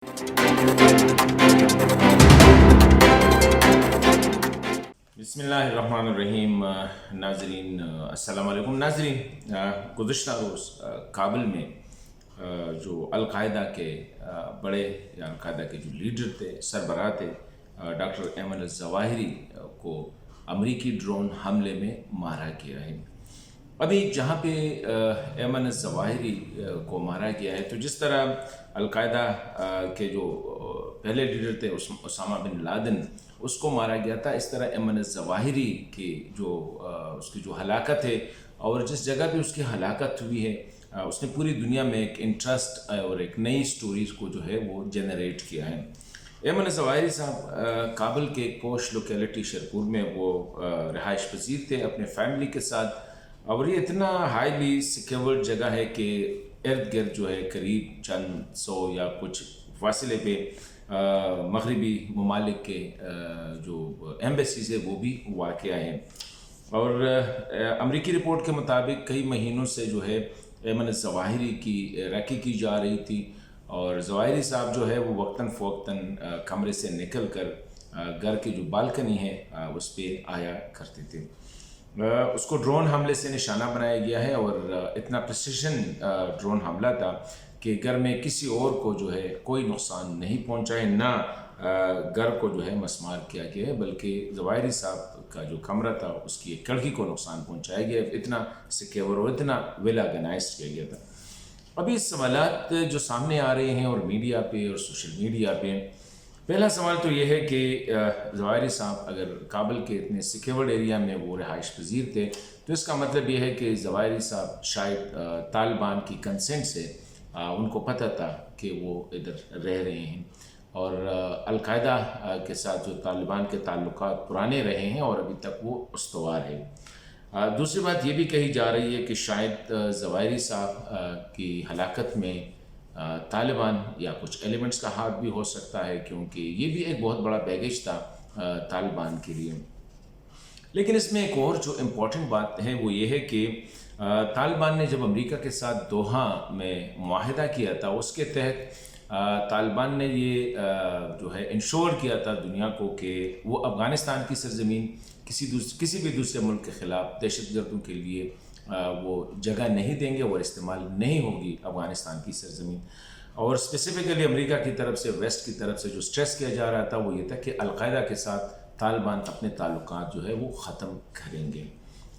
बिस्मिल्लाहिर्रहमानिर्रहीम। नाज़रीन अस्सलाम वालेकुम। नाज़रीन, गुज़िश्ता रोज़ काबुल में जो अलकायदा के बड़े या अलकायदा के जो लीडर थे, सरबराह थे, डॉक्टर ऐमन अज़्ज़वाहिरी को अमरीकी ड्रोन हमले में मारा गया है। अभी जहाँ पे ऐमन अज़्ज़वाहिरी को मारा गया है, तो जिस तरह अलकायदा के जो पहले लीडर थे उसामा बिन लादेन, उसको मारा गया था, इस तरह ऐमन अज़्ज़वाहिरी की जो उसकी जो हलाकत है और जिस जगह पे उसकी हलाकत हुई है, उसने पूरी दुनिया में एक इंटरेस्ट और एक नई स्टोरीज़ को जो है वो जनरेट किया है। ऐमन अज़्ज़वाहिरी साहब काबुल के एक पोश लोकेलिटी शेरपुर में वो रहायश पजीर थे अपने फैमिली के साथ, और ये इतना हाईली सिक्योर्ड जगह है कि इर्द गिर्द जो है करीब चंद सौ या कुछ फासले पे मगरबी ममालिक के जो एम्बेसीज़ है वो भी वाक़या हैं। और अमरीकी रिपोर्ट के मुताबिक कई महीनों से जो है ऐमन अज़्ज़वाहिरी की रैकी की जा रही थी, और ज़वाहिरी साहब जो है वो वक्तन फ़वक्तन कमरे से निकल कर घर की जो बालकनी है उस पर आया करते थे। उसको ड्रोन हमले से निशाना बनाया गया है, और इतना प्रिसिशन ड्रोन हमला था कि घर में किसी और को जो है कोई नुकसान नहीं पहुंचा है, ना घर को जो है मसमार किया गया है, बल्कि ज़वाहिरी साहब का जो कमरा था उसकी एक खिड़की को नुकसान पहुंचाया गया। इतना सिक्योर और इतना वेल ऑर्गेनाइज्ड किया गया था। अभी सवालात जो सामने आ रहे हैं और मीडिया पे और सोशल मीडिया पे, पहला सवाल तो ये है कि ज़वाहिरी साहब अगर काबुल के इतने सिक्योर्ड एरिया में वो रहायश पजीर थे, तो इसका मतलब ये है कि ज़वाहिरी साहब शायद तालिबान की कंसेंट से उनको पता था कि वो इधर रह रहे हैं, और अलकायदा के साथ जो तालिबान के ताल्लुकात पुराने रहे हैं और अभी तक वो उस्तवार है। दूसरी बात ये भी कही जा रही है कि शायद ज़वाहिरी साहब की हलाकत में तालिबान या कुछ एलिमेंट्स का हाथ भी हो सकता है, क्योंकि ये भी एक बहुत बड़ा बैगेज था तालिबान के लिए। लेकिन इसमें एक और जो इम्पोर्टेंट बात है वो ये है कि तालिबान ने जब अमेरिका के साथ दोहा में मुआहिदा किया था, उसके तहत तालिबान ने ये जो है इंश्योर किया था दुनिया को कि वो अफ़गानिस्तान की सरजमीन किसी भी दूसरे मुल्क के ख़िलाफ़ दहशतगर्दों के लिए वो जगह नहीं देंगे और इस्तेमाल नहीं होगी अफ़गानिस्तान की सरजमीन। और स्पेसिफ़िकली अमेरिका की तरफ से, वेस्ट की तरफ से जो स्ट्रेस किया जा रहा था वो ये था कि अलकायदा के साथ तालिबान अपने ताल्लुकात जो है वो ख़त्म करेंगे,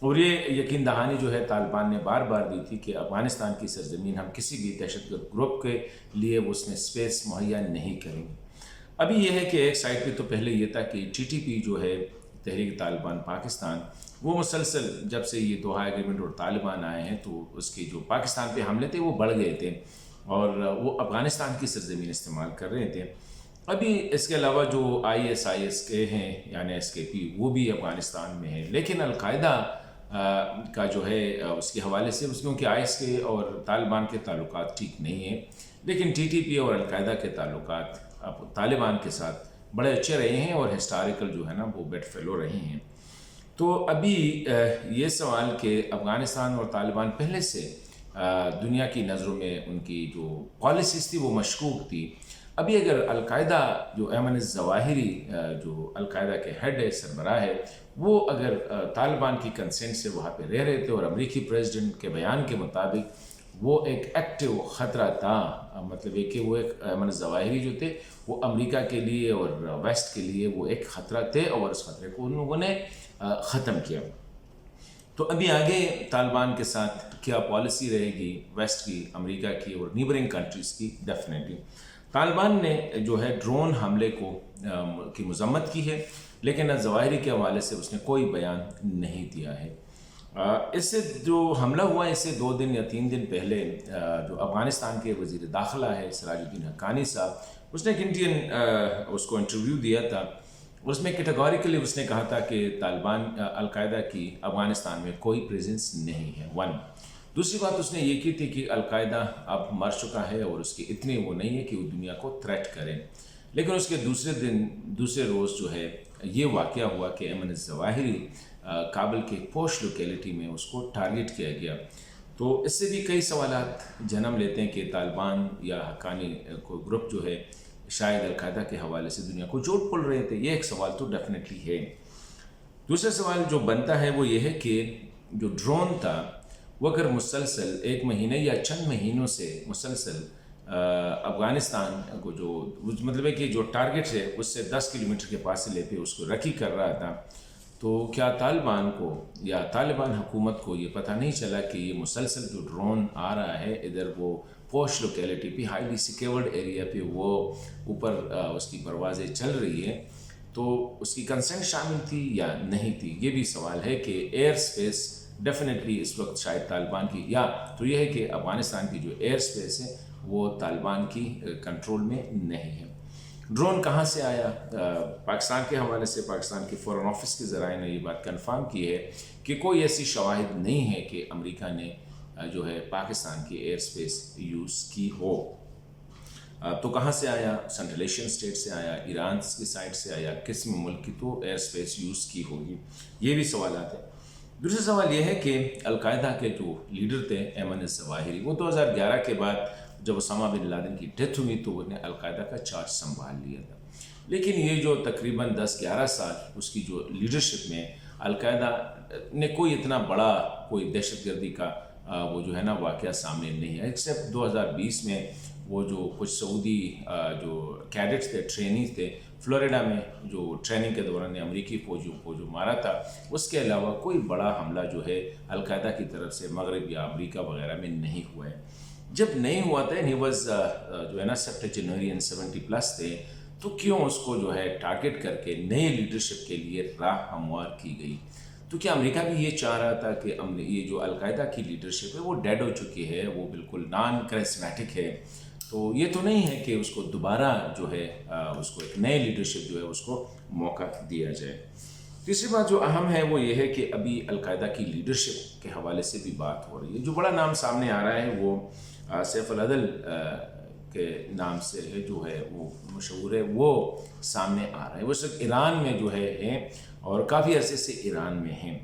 और ये यकीन दहानी जो है तालिबान ने बार बार दी थी कि अफ़गानिस्तान की सरजमीन हम किसी भी दहशतगर्द ग्रुप के लिए उसमें स्पेस मुहैया नहीं करेंगे। अभी यह है कि एक साइड पे तो पहले ये था कि TTP जो है, तहरीक तालिबान पाकिस्तान, वो मुसलसल जब से ये दोहा एग्रीमेंट और तालिबान आए हैं तो उसके जो पाकिस्तान पे हमले थे वो बढ़ गए थे, और वो अफ़गानिस्तान की सरजमीन इस्तेमाल कर रहे थे। अभी इसके अलावा जो ISIS के हैं यानी SKP, वो भी अफ़गानिस्तान में है, लेकिन अलकायदा का जो है उसके हवाले से, क्योंकि IS के और तालिबान के ताल्लुकात ठीक नहीं हैं, लेकिन TTP और अलकायदा के ताल्लुकात अब तालिबान के साथ बड़े अच्छे रहे हैं और हिस्टोरिकल जो है ना वो बेड फेलो रहे हैं। तो अभी ये सवाल कि अफ़गानिस्तान और तालिबान पहले से दुनिया की नज़रों में उनकी जो पॉलिसीज़ थी वो मशकूक थी। अभी अगर अलकायदा जो ऐमन अज़्ज़वाहिरी जो अलकायदा के हेड है, सरबराह है, वो अगर तालिबान की कंसेंट से वहाँ पे रह रहे थे और अमेरिकी प्रेसिडेंट के बयान के मुताबिक वो एक एक्टिव ख़तरा था, मतलब ये कि वो एक ऐमन अज़्ज़वाहिरी जो थे वो अमेरिका के लिए और वेस्ट के लिए वो एक ख़तरा थे, और उस ख़तरे को उन लोगों ने ख़त्म किया। तो अभी आगे तालिबान के साथ क्या पॉलिसी रहेगी वेस्ट की, अमेरिका की और नीबरिंग कंट्रीज़ की? डेफिनेटली तालिबान ने जो है ड्रोन हमले की मज़म्मत की है, लेकिन अज़्ज़वाहिरी के हवाले से उसने कोई बयान नहीं दिया है। इससे जो हमला हुआ इससे 2 दिन या 3 दिन पहले जो अफ़गानिस्तान के वज़ीर दाखिला है सिराजुद्दीन हक्कानी साहब, उसने एक इंडियन उसको इंटरव्यू दिया था, उसमें कैटेगोरिकली उसने कहा था कि तालिबान अलकायदा की अफ़गानिस्तान में कोई प्रेजेंस नहीं है, 1। दूसरी बात उसने ये की थी कि अलकायदा अब मर चुका है और उसकी इतनी वो नहीं है कि वो दुनिया को थ्रेट करें। लेकिन उसके दूसरे रोज़ जो है ये वाक़या हुआ कि ऐमन अज़्ज़वाहिरी काबुल के पोश लोकेलिटी में उसको टारगेट किया गया। तो इससे भी कई सवालात जन्म लेते हैं कि तालिबान या हक्कानी कोई ग्रुप जो है شاید القاعدہ کے حوالے سے دنیا کو جوڑ پڑ رہے تھے؟ یہ ایک سوال تو ڈیفینیٹلی ہے۔ دوسرا سوال جو بنتا ہے وہ یہ ہے کہ جو ڈرون تھا وہ اگر مسلسل 1 مہینے یا چند مہینوں سے مسلسل افغانستان کو جو مطلب ہے کہ جو ٹارگٹ ہے اس سے 10 کلومیٹر کے فاصلے پہ اس کو رکی کر رہا تھا، تو کیا طالبان کو یا طالبان حکومت کو یہ پتہ نہیں چلا کہ یہ مسلسل جو ڈرون آ رہا ہے ادھر وہ پوش لوکیلٹی پہ ہائیلی سیکیورڈ ایریا پہ وہ اوپر اس کی پروازیں چل رہی ہے، تو اس کی کنسنٹ شامل تھی یا نہیں تھی؟ یہ بھی سوال ہے کہ ایئر سپیس ڈیفینیٹلی اس وقت شاید طالبان کی، یا تو یہ ہے کہ افغانستان کی جو ایئر سپیس ہے وہ طالبان کی کنٹرول میں نہیں ہے۔ ڈرون کہاں سے آیا؟ پاکستان کے حوالے سے پاکستان کے فورن آفس کے ذرائع نے یہ بات کنفرم کی ہے کہ کوئی ایسی شواہد نہیں ہے کہ امریکہ نے جو ہے پاکستان کی ایئر سپیس یوز کی ہو۔ تو کہاں سے آیا؟ سنٹرل ایشین اسٹیٹ سے آیا، ایران کی سائڈ سے آیا، کس ملک کی تو ایئر سپیس یوز کی ہوگی؟ یہ بھی سوالات ہیں۔ دوسرا سوال یہ ہے کہ القاعدہ کے جو لیڈر تھے ایمن الظواہری، وہ 2011 کے بعد جب اسامہ بن لادن کی ڈیتھ ہوئی تو انہیں القاعدہ کا چارج سنبھال لیا تھا، لیکن یہ جو تقریباً 10-11 سال اس کی جو لیڈرشپ میں القاعدہ نے کوئی اتنا بڑا کوئی دہشت گردی کا وہ جو ہے نا واقعہ سامنے نہیں ہے، ایکسیپٹ 2020 میں وہ جو کچھ سعودی جو کیڈٹس تھے، ٹرینیز تھے، فلوریڈا میں جو ٹریننگ کے دوران امریکی فوجیوں کو جو مارا تھا، اس کے علاوہ کوئی بڑا حملہ جو ہے القاعدہ کی طرف سے مغرب یا امریکہ وغیرہ میں نہیں ہوا ہے۔ جب نہیں ہوا تھا ہی واز جو ہے نا سیپٹیجنریئن 70+ تھے، تو کیوں اس کو جو ہے ٹارگٹ کر کے نئے لیڈرشپ کے لیے راہ ہموار کی گئی؟ تو کیا امریکہ بھی یہ چاہ رہا تھا کہ یہ جو القاعدہ کی لیڈرشپ ہے وہ ڈیڈ ہو چکی ہے، وہ بالکل نان کرسمیٹک ہے، تو یہ تو نہیں ہے کہ اس کو دوبارہ جو ہے اس کو ایک نئے لیڈرشپ جو ہے اس کو موقع دیا جائے؟ تیسری بات جو اہم ہے وہ یہ ہے کہ ابھی القاعدہ کی لیڈرشپ کے حوالے سے بھی بات ہو رہی ہے۔ جو بڑا نام سامنے آ رہا ہے وہ سیف العدل کے نام سے ہے، جو ہے وہ مشہور ہے، وہ سامنے آ رہا ہے۔ وہ صرف ایران میں جو ہے ہیں اور کافی عرصے سے ایران میں ہیں،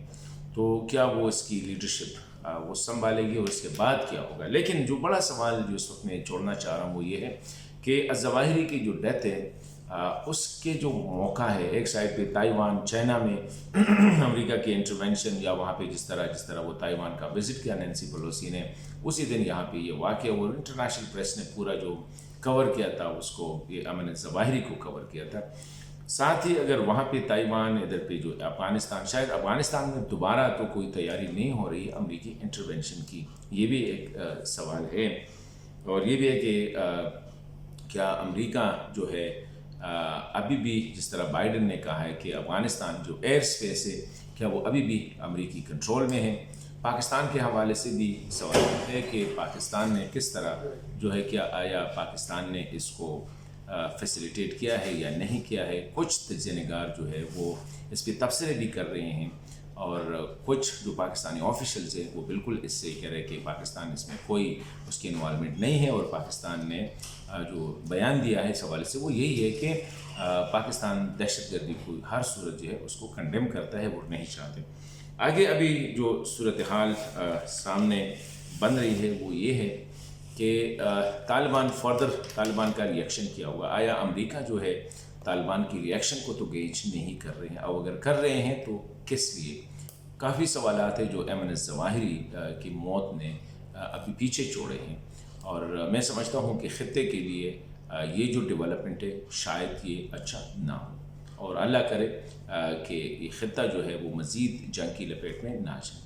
تو کیا وہ اس کی لیڈرشپ وہ سنبھالے گی اور اس کے بعد کیا ہوگا؟ لیکن جو بڑا سوال جو اس وقت میں چھوڑنا چاہ رہا ہوں وہ یہ ہے کہ الظواہری کی جو ڈیتھ ہے اس کے جو موقع ہے، ایک سائڈ پہ تائیوان، چائنا میں امریکہ کی انٹرونشن، یا وہاں پہ جس طرح وہ تائیوان کا وزٹ کیا نینسی پیلوسی نے، اسی دن یہاں پہ یہ واقعہ اور انٹرنیشنل پریس نے پورا جو کور کیا تھا اس کو، یہ ایمن الظواہری کو کور کیا تھا۔ ساتھ ہی اگر وہاں پہ تائیوان، ادھر پہ جو افغانستان، شاید افغانستان میں دوبارہ تو کوئی تیاری نہیں ہو رہی امریکی انٹرونشن کی، یہ بھی ایک سوال ہے۔ اور یہ بھی ہے کہ کیا امریکہ جو ہے ابھی بھی، جس طرح بائیڈن نے کہا ہے کہ افغانستان جو ایئر سپیس ہے کیا وہ ابھی بھی امریکی کنٹرول میں ہے؟ پاکستان کے حوالے سے بھی سوال ہے کہ پاکستان نے کس طرح جو ہے، کیا آیا پاکستان نے اس کو فیسیلیٹیٹ کیا ہے یا نہیں کیا ہے؟ کچھ تجزیہ نگار جو ہے وہ اس پہ تبصرے بھی کر رہے ہیں، اور کچھ جو پاکستانی آفیشلز ہیں وہ بالکل اس سے کہہ رہے کہ پاکستان اس میں کوئی اس کی انوالومنٹ نہیں ہے، اور پاکستان نے جو بیان دیا ہے اس حوالے سے وہ یہی ہے کہ پاکستان دہشت گردی کو ہر صورت جو ہے اس کو کنڈیم کرتا ہے، وہ نہیں چاہتے۔ آگے ابھی جو صورتحال سامنے بن رہی ہے وہ یہ ہے کہ طالبان کا ریئیکشن کیا ہوگا؟ آیا امریکہ جو ہے طالبان کی ریئیکشن کو تو گیج نہیں کر رہے ہیں، اور اگر کر رہے ہیں تو کس لیے؟ کافی سوالات ہیں جو ایمن الظواہری کی موت نے ابھی پیچھے چھوڑے ہیں، اور میں سمجھتا ہوں کہ خطے کے لیے یہ جو ڈیولپمنٹ ہے شاید یہ اچھا نہ ہو، اور اللہ کرے کہ یہ خطہ جو ہے وہ مزید جنگ کی لپیٹ میں نہ جائے۔